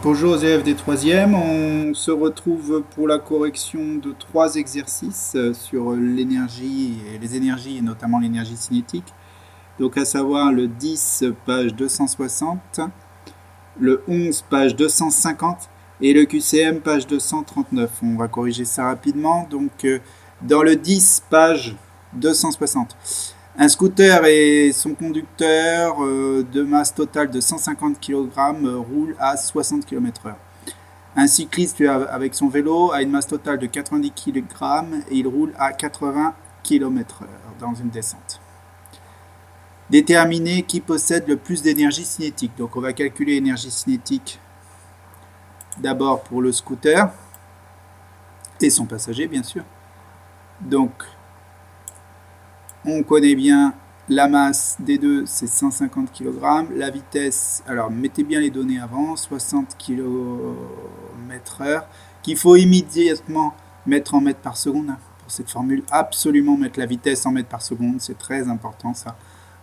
Bonjour aux élèves des troisièmes, on se retrouve pour la correction de 3 exercices sur l'énergie et les énergies et notamment l'énergie cinétique. Donc à savoir le 10 page 260, le 11 page 250 et le QCM page 239. On va corriger ça rapidement. Donc dans le 10 page 260. Un scooter et son conducteur de masse totale de 150 kg roule à 60 km/h. Un cycliste avec son vélo a une masse totale de 90 kg et il roule à 80 km/h dans une descente. Déterminer qui possède le plus d'énergie cinétique. Donc on va calculer l'énergie cinétique d'abord pour le scooter et son passager bien sûr. Donc on connaît bien la masse des deux, c'est 150 kg. La vitesse, alors mettez bien les données avant, 60 km/h, qu'il faut immédiatement mettre en mètres par seconde. Pour cette formule, absolument mettre la vitesse en mètres par seconde, c'est très important ça.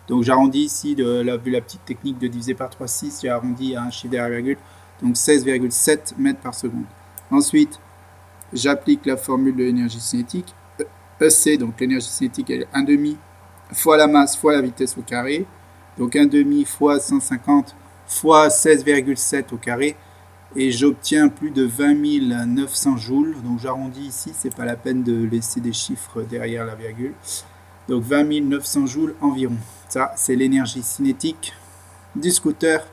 Donc j'arrondis ici, vu la petite technique de diviser par 3,6, j'ai arrondi à un chiffre derrière virgule, donc 16,7 mètres par seconde. Ensuite, j'applique la formule de l'énergie cinétique. EC, donc l'énergie cinétique, elle est 1 demi fois la masse fois la vitesse au carré. Donc 1 demi fois 150 fois 16,7 au carré. Et j'obtiens plus de 20 900 joules. Donc j'arrondis ici, c'est pas la peine de laisser des chiffres derrière la virgule. Donc 20 900 joules environ. Ça, c'est l'énergie cinétique du scooter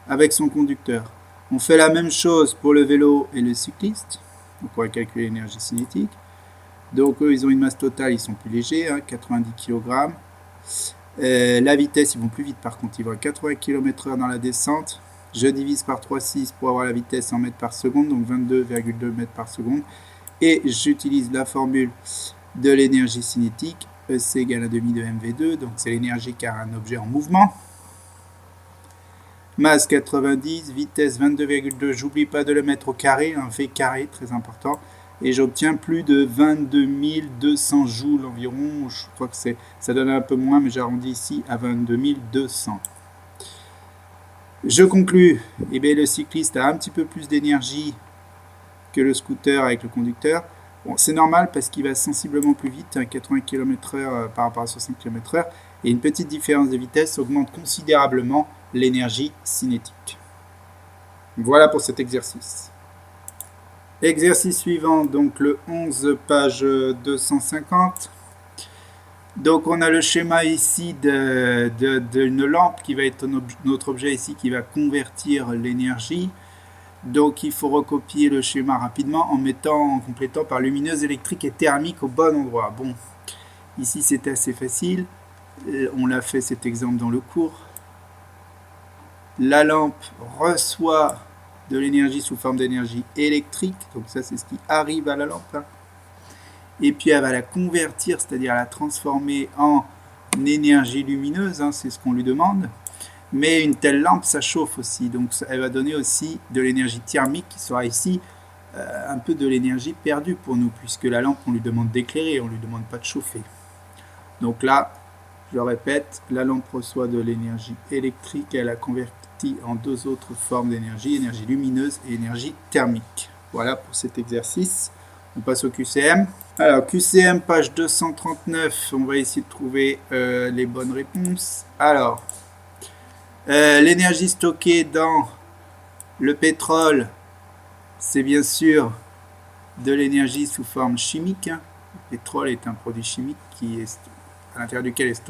avec son conducteur. On fait la même chose pour le vélo et le cycliste. Donc on va calculer l'énergie cinétique. Donc eux, ils ont une masse totale, ils sont plus légers, 90 kg. La vitesse, ils vont plus vite par contre, ils vont à 80 km/h dans la descente. Je divise par 3,6 pour avoir la vitesse en mètres par seconde, donc 22,2 mètres par seconde. Et j'utilise la formule de l'énergie cinétique, EC égale 1 demi de mv2, donc c'est l'énergie car un objet en mouvement. Masse 90, vitesse 22,2, j'oublie pas de le mettre au carré, un V carré, très important. Et j'obtiens plus de 22 200 joules environ. Je crois que ça donne un peu moins, mais j'arrondis ici à 22 200. Je conclus. Eh bien, le cycliste a un petit peu plus d'énergie que le scooter avec le conducteur. Bon, c'est normal parce qu'il va sensiblement plus vite, 80 km/h par rapport à 60 km/h. Et une petite différence de vitesse augmente considérablement l'énergie cinétique. Voilà pour cet exercice. Exercice suivant, donc le 11, page 250. Donc on a le schéma ici d'une lampe qui va être notre objet ici qui va convertir l'énergie. Donc il faut recopier le schéma rapidement en complétant par lumineuse, électrique et thermique au bon endroit. Bon, ici c'était assez facile. On l'a fait cet exemple dans le cours. La lampe reçoit de l'énergie sous forme d'énergie électrique, donc ça c'est ce qui arrive à la lampe, et puis elle va la convertir, c'est-à-dire la transformer en énergie lumineuse, c'est ce qu'on lui demande, mais une telle lampe ça chauffe aussi, donc elle va donner aussi de l'énergie thermique qui sera ici un peu de l'énergie perdue pour nous, puisque la lampe on lui demande d'éclairer, on ne lui demande pas de chauffer. Donc là, je répète, la lampe reçoit de l'énergie électrique, elle a converti en deux autres formes d'énergie, énergie lumineuse et énergie thermique. Voilà pour cet exercice. On passe au QCM. Alors, QCM, page 239, on va essayer de trouver les bonnes réponses. Alors, l'énergie stockée dans le pétrole, c'est bien sûr de l'énergie sous forme chimique. Le pétrole est un produit chimique à l'intérieur duquel est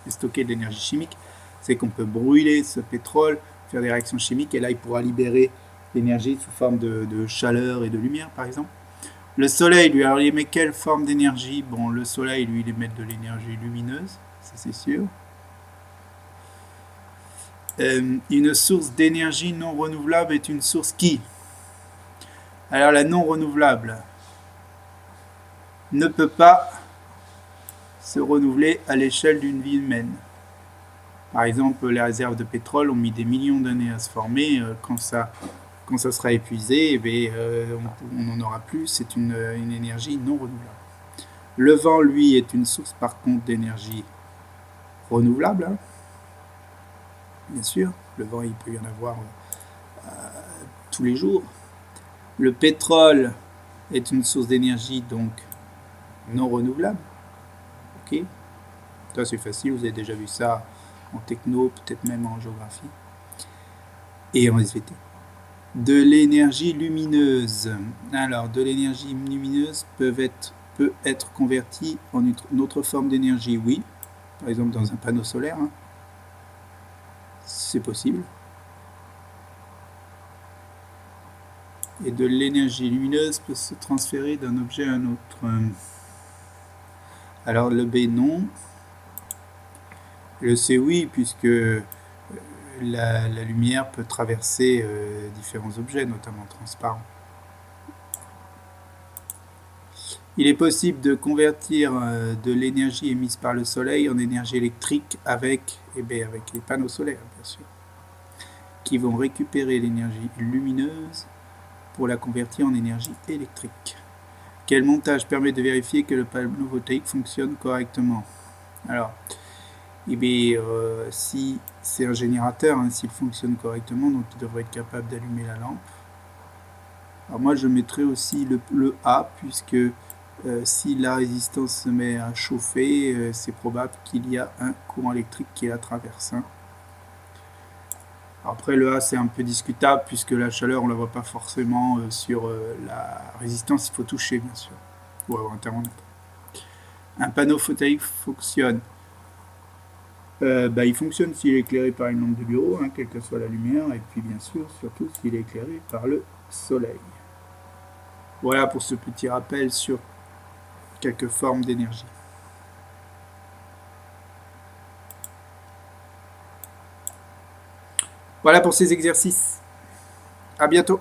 stocké de l'énergie chimique. C'est qu'on peut brûler ce pétrole, faire des réactions chimiques, et là il pourra libérer l'énergie sous forme de chaleur et de lumière par exemple. Le soleil, lui, alors il émet quelle forme d'énergie? Bon, le soleil, lui, il émet de l'énergie lumineuse, ça c'est sûr. Une source d'énergie non renouvelable est une source qui? Alors la non renouvelable ne peut pas se renouveler à l'échelle d'une vie humaine. Par exemple, les réserves de pétrole ont mis des millions d'années à se former. Quand ça sera épuisé, on n'en aura plus. C'est une énergie non renouvelable. Le vent, lui, est une source par contre d'énergie renouvelable. Bien sûr, le vent, il peut y en avoir tous les jours. Le pétrole est une source d'énergie donc non renouvelable. Ok, ça c'est facile, vous avez déjà vu ça en techno, peut-être même en géographie et en SVT. De l'énergie lumineuse. Alors, de l'énergie lumineuse peut être convertie en une autre forme d'énergie, oui. Par exemple, dans un panneau solaire, hein. C'est possible. Et de l'énergie lumineuse peut se transférer d'un objet à un autre. Alors, le B, non. Le C, oui, puisque la lumière peut traverser différents objets, notamment transparents. Il est possible de convertir de l'énergie émise par le soleil en énergie électrique avec les panneaux solaires, bien sûr, qui vont récupérer l'énergie lumineuse pour la convertir en énergie électrique. Quel montage permet de vérifier que le panneau photovoltaïque fonctionne correctement? Alors, si c'est un générateur, hein, s'il fonctionne correctement, donc il devrait être capable d'allumer la lampe. Alors moi, je mettrai aussi le A, puisque si la résistance se met à chauffer, c'est probable qu'il y a un courant électrique qui la traverse. Hein. Après, le A, c'est un peu discutable, puisque la chaleur, on ne la voit pas forcément sur la résistance. Il faut toucher, bien sûr, ou avoir un thermomètre. Un panneau photovoltaïque fonctionne. Il fonctionne s'il est éclairé par une lampe de bureau, hein, quelle que soit la lumière, et puis bien sûr, surtout s'il est éclairé par le soleil. Voilà pour ce petit rappel sur quelques formes d'énergie. Voilà pour ces exercices. À bientôt.